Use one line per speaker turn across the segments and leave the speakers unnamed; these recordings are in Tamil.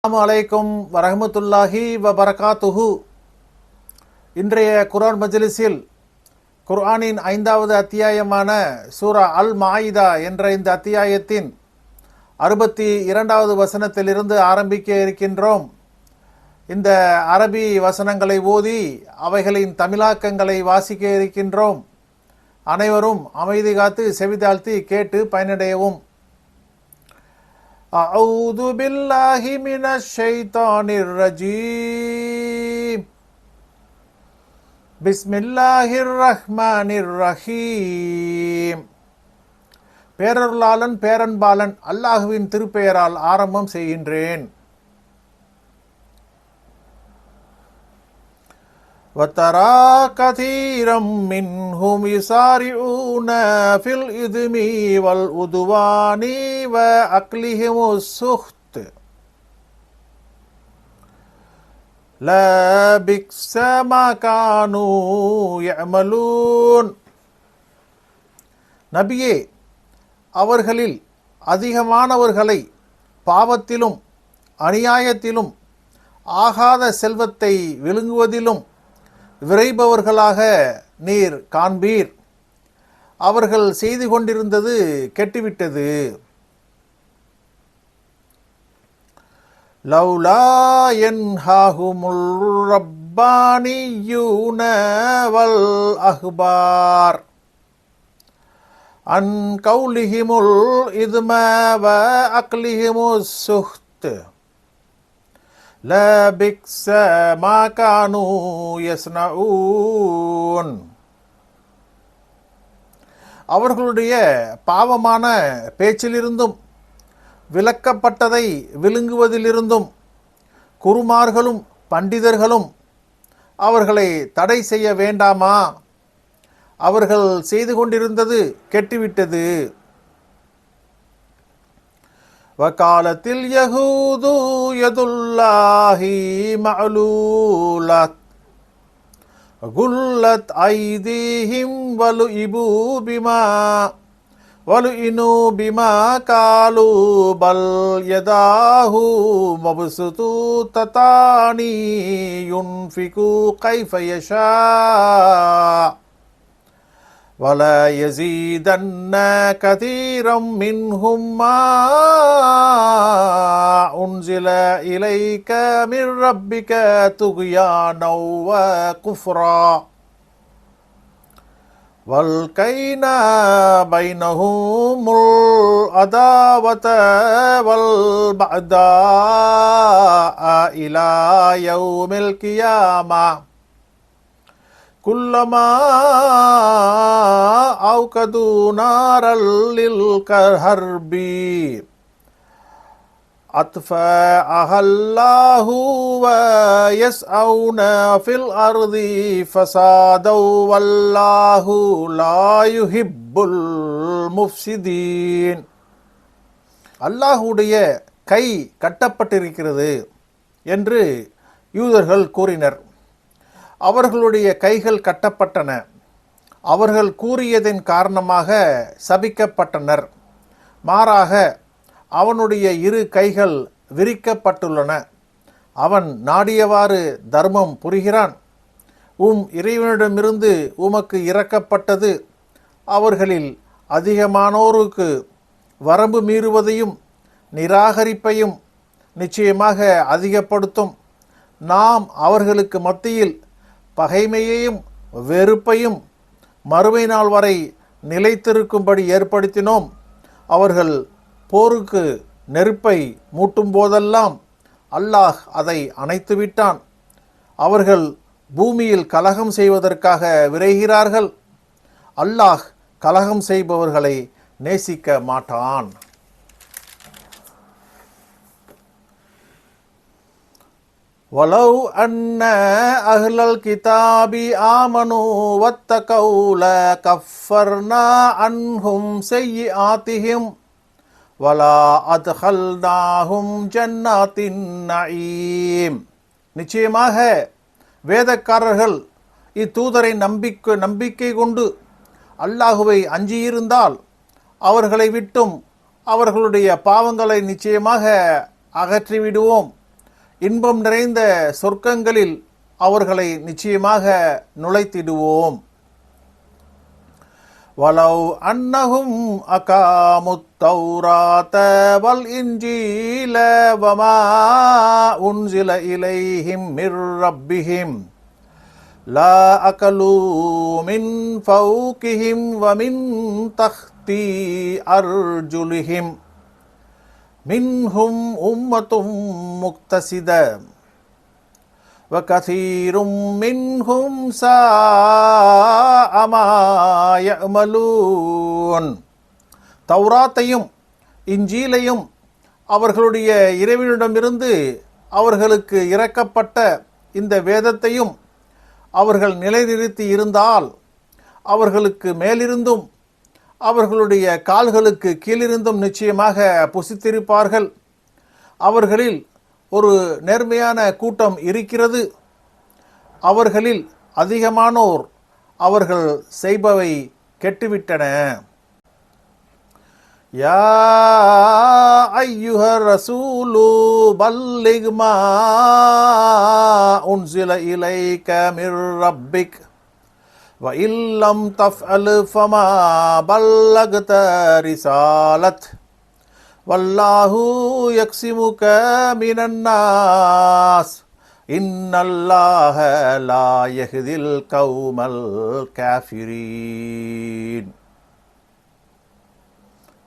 அஸ்ஸலாமு அலைக்கும் வரஹ்மத்துல்லாஹி வபரகாத்துஹு. இன்றைய குர்ஆன் மஜ்லிஸில் குர்ஆனின் 5வது அத்தியாயமான சூரா அல் மாயிதா என்ற இந்த அத்தியாயத்தின் 62வது வசனத்திலிருந்து ஆரம்பிக்க இருக்கின்றோம். இந்த அரபி வசனங்களை ஓதி அவைகளின் தமிழாக்கங்களை வாசிக்க இருக்கின்றோம். அனைவரும் அமைதி காத்து செவிதாழ்த்தி கேட்டு பயனடையவும். أعوذ بالله من الشيطان الرجيم بسم الله الرحمن الرحيم. பேரருளாளன் பேரன்பாளன் அல்லாஹுவின் திருப்பெயரால் ஆரம்பம் செய்கின்றேன். وَتَرَى كَثِيرًا مِّنْهُمْ يُسَارِعُونَ فِي الْإِثْمِ وَالْعُدْوَانِ وَأَكْلِهِمُ السُّحْتَ لَبِئْسَ مَا كَانُوا يَعْمَلُونَ. நபியே, அவர்களில் அதிகமானவர்களை பாவத்திலும் அநியாயத்திலும் ஆகாத செல்வத்தை விழுங்குவதிலும் விரைபவர்களாக நீர் காண்பீர். அவர்கள் செய்து கொண்டிருந்தது கெட்டுவிட்டது. லௌலா யன்ஹாஹுமுர் ரப்பானியூன வல் அஹ்பார் அன் கௌலிஹிமுல் இத்ம வ அக்லிஹிமுஸ் சுஹ்த் லபிக்ஸ மா கானூ யஸ்னஊன். அவர்களுடைய பாவமான பேச்சிலிருந்தும் விலக்கப்பட்டதை விழுங்குவதிலிருந்தும் குருமார்களும் பண்டிதர்களும் அவர்களை தடை செய்ய வேண்டாமா? அவர்கள் செய்து கொண்டிருந்தது கெட்டுவிட்டது. வகாலத்தில் யஹூது யதுல்லாஹி மஅலூலத் குல்லத் ஐதீஹிம் வலுஇனு பிமா காலு பல் யதாஹு மப்சூதத்தானி யுன்ஃபிகு கைஃப யஷா وَلَا يَزِيدَنَّ كَثِيرًا مِّنْهُمْ مَا أُنْزِلَ إِلَيْكَ مِنْ رَبِّكَ طُغْيَانًا وَكُفْرًا وَأَلْقَيْنَا بَيْنَهُمُ الْعَدَاوَةَ وَالْبَغْضَاءَ إِلَى يَوْمِ الْقِيَامَةِ குல்லமா அவ்கது நாரல்லில் கஹர்பி அத்ஃபஅஹல்லாஹு வ யஸ்அவுன ஃபில் அர்தி ஃபஸாதவ் வல்லாஹு லா யுஹிப்புல் முஃப்ஸிதீன். அல்லாஹுடைய கை கட்டப்பட்டிருக்கிறது என்று யூதர்கள் கூறினர். அவர்களுடைய கைகள் கட்டப்பட்டன. அவர்கள் கூறியதன் காரணமாக சபிக்கப்பட்டனர். மாறாக அவனுடைய இரு கைகள் விரிக்கப்பட்டுள்ளன. அவன் நாடியவாறு தர்மம் புரிகிறான். இறைவனிடமிருந்து உமக்கு இறக்கப்பட்டது அவர்களில் அதிகமானோருக்கு வரம்பு மீறுவதையும் நிராகரிப்பையும் நிச்சயமாக அதிகப்படுத்தும். நாம் அவர்களுக்கு மத்தியில் பகைமையையும் வெறுப்பையும் மறுமை நாள் வரை நிலைத்திருக்கும்படி ஏற்படுத்தினோம். அவர்கள் போருக்கு நெருப்பை மூட்டும் போதெல்லாம் அல்லாஹ் அதை அணைத்துவிட்டான். அவர்கள் பூமியில் கலகம் செய்வதற்காக விரைகிறார்கள். அல்லாஹ் கலகம் செய்பவர்களை நேசிக்க மாட்டான். وَلَوْ أَنَّ أَهْلَ الْكِتَابِ آمَنُوا وَاتَّقَوْا لَكَفَّرْنَا عَنْهُمْ سَيِّئَاتِهِمْ وَلَأَدْخَلْنَاهُمْ جَنَّاتِ النَّعِيمِ. நிச்சயமாக வேதக்காரர்கள் இத்தூதரை நம்பிக்கை கொண்டு அல்லாஹுவை அஞ்சியிருந்தால் அவர்களை விட்டும் அவர்களுடைய பாவங்களை நிச்சயமாக அகற்றிவிடுவோம். இன்பம் நிறைந்த சொர்க்கங்களில் அவர்களை நிச்சயமாக நுழைத்திடுவோம். வலவ் அன்னஹும் அகாமுத் தௌராத வல் இன்ஜீல வமா உன்சில இலைஹிம் மிர் ரப்பிஹிம் லா அகலூ மின் ஃபௌகிஹிம் வ மின் தஹ்தி அர்ஜுலிஹிம் மின்ஹும் உம்மத்தும் முக்தசித வகதீரும் மின்ஹும் சாஅ மா யஅமலூன். தௌராத்தையும் இன்ஜீலையும் அவர்களுடைய இறைவனிடமிருந்து அவர்களுக்கு இறக்கப்பட்ட இந்த வேதத்தையும் அவர்கள் நிலைநிறுத்தி இருந்தால் அவர்களுக்கு மேலிருந்தும் அவர்களுடைய கால்களுக்கு கீழிருந்தும் நிச்சயமாக புசித்திருப்பார்கள். அவர்களில் ஒரு நேர்மையான கூட்டம் இருக்கிறது. அவர்களில் அதிகமானோர் அவர்கள் செய்பவை கெட்டுவிட்டன. யா அய்யுஹர் ரசூலு பல்லிக் மா உன்சில இலைக மிர் ரப்பிக் வ இல்லம் தஃஅல் ஃபமா பல்லக்த ரிசாலத் வல்லாஹு யக்ஸிமுக மினன்னாஸ் இன்னல்லாஹ லா யஹ்தில் கௌமல் காஃபிரீன்.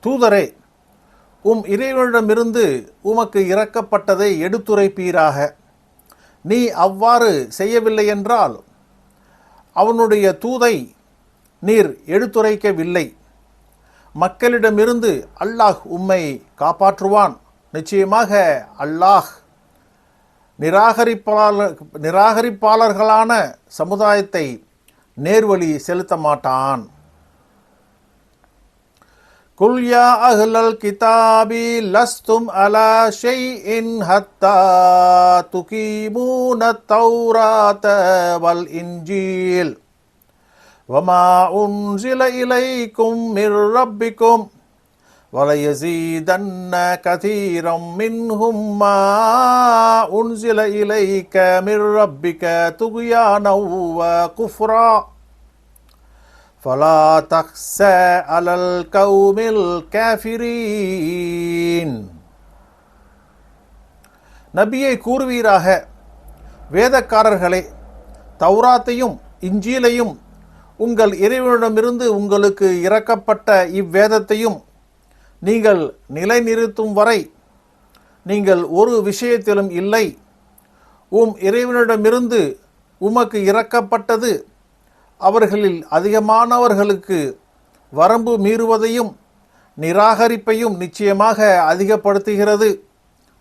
தூதரே, இறைவனிடமிருந்து உமக்கு இறக்கப்பட்டதை எடுத்துரைப்பீராக. நீ அவ்வாறு செய்யவில்லை என்றால் அவனுடைய தூதை நீர் எடுத்துரைக்கவில்லை. மக்களிடமிருந்து அல்லாஹ் உம்மை காப்பாற்றுவான். நிச்சயமாக அல்லாஹ் நிராகரிப்பாளர்களான சமுதாயத்தை நேர்வழி செலுத்த மாட்டான். குல் யா அஹ்லல் கிதாபி லஸ்தும் அலா ஷைஇன் ஹத்தா துகீமூன தௌராத வல் இன்ஜீல் வமா உன்சில இலைக்கும் மிர் ரப்பிக்கும் வலயஸீதன்ன கதீரம் மின்ஹும் மா உன்சில இலைக்க மிர் ரப்பிக துக்யானவ் வ குஃப்ரா ஃபலா தக்ஸ அலல் கௌமில் காஃபிரீன். நபியை கூறுவீராக, வேதக்காரர்களே, தௌராத்தையும் இன்ஜீலையும் உங்கள் இறைவனிடமிருந்து உங்களுக்கு இறக்கப்பட்ட இவ்வேதத்தையும் நீங்கள் நிலைநிறுத்தும் வரை நீங்கள் ஒரு விஷயத்திலும் இல்லை. இறைவனிடமிருந்து உமக்கு இறக்கப்பட்டது அவர்களில் அதிகமானவர்களுக்கு வரம்பு மீறுவதையும் நிராகரிப்பையும் நிச்சயமாக அதிகப்படுத்துகிறது.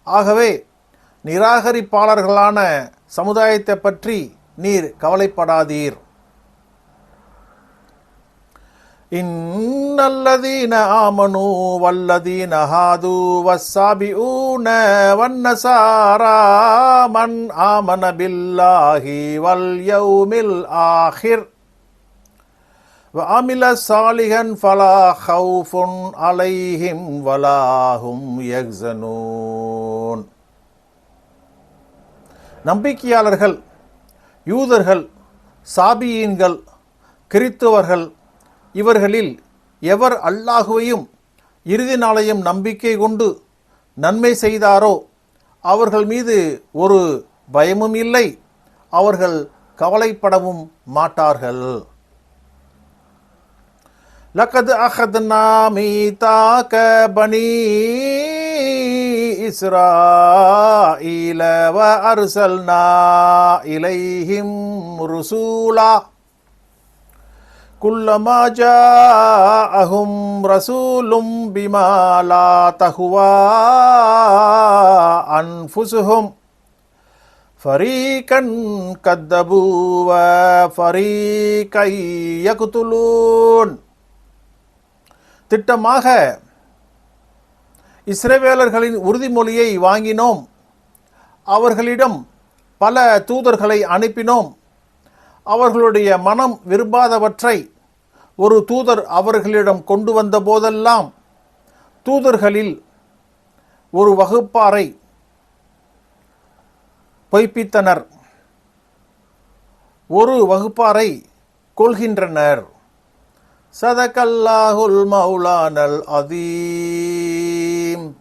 ஆகவே நிராகரிப்பாளர்களான சமுதாயத்தை பற்றி நீர் கவலைப்படாதீர். இன்னல்லதீன ஆமனு வல்லதீன ஹாது வஸ்ஸாபிஊன வன்னஸாரா மன் ஆமன பில்லாஹி வல் யௌமில் ஆஹிர் வ அமில சாலிஹன் ஃபலா ஹௌஃபுன் அலைஹிம் வலா ஹும் யஹ்ஸனூன். நம்பிக்கையாளர்கள், யூதர்கள், சாபியீன்கள், கிறித்தவர்கள் இவர்களில் எவர் அல்லாஹுவையும் இறுதி நாளையும் நம்பிக்கை கொண்டு நன்மை செய்தாரோ அவர்கள் மீது ஒரு பயமும் இல்லை, அவர்கள் கவலைப்படவும் மாட்டார்கள். லகத் அஹத்னா மீதாக பனி இஸ்ராஈல வ அர்சல்னா இலைஹிம் ருசூலா குல்லமா ஜாஅஹும் ரசூலும் பிமா லா தஹ்வா அன்ஃபுஸுஹும் ஃபரீகன் கத்தபூ வ ஃபரீகை யக்துலூன். திட்டமாக இஸ்ரவேலர்களின் உறுதிமொழியை வாங்கினோம். அவர்களிடம் பல தூதர்களை அனுப்பினோம். அவர்களுடைய மனம் விரும்பாதவற்றை ஒரு தூதர் அவர்களிடம் கொண்டு வந்த போதெல்லாம் தூதர்களில் ஒரு வகுப்பாரை பொய்ப்பித்தனர். ஒரு வகுப்பாரை கொள்கின்றனர். சதகல்லாஹுல் மௌலானல் அதீம்.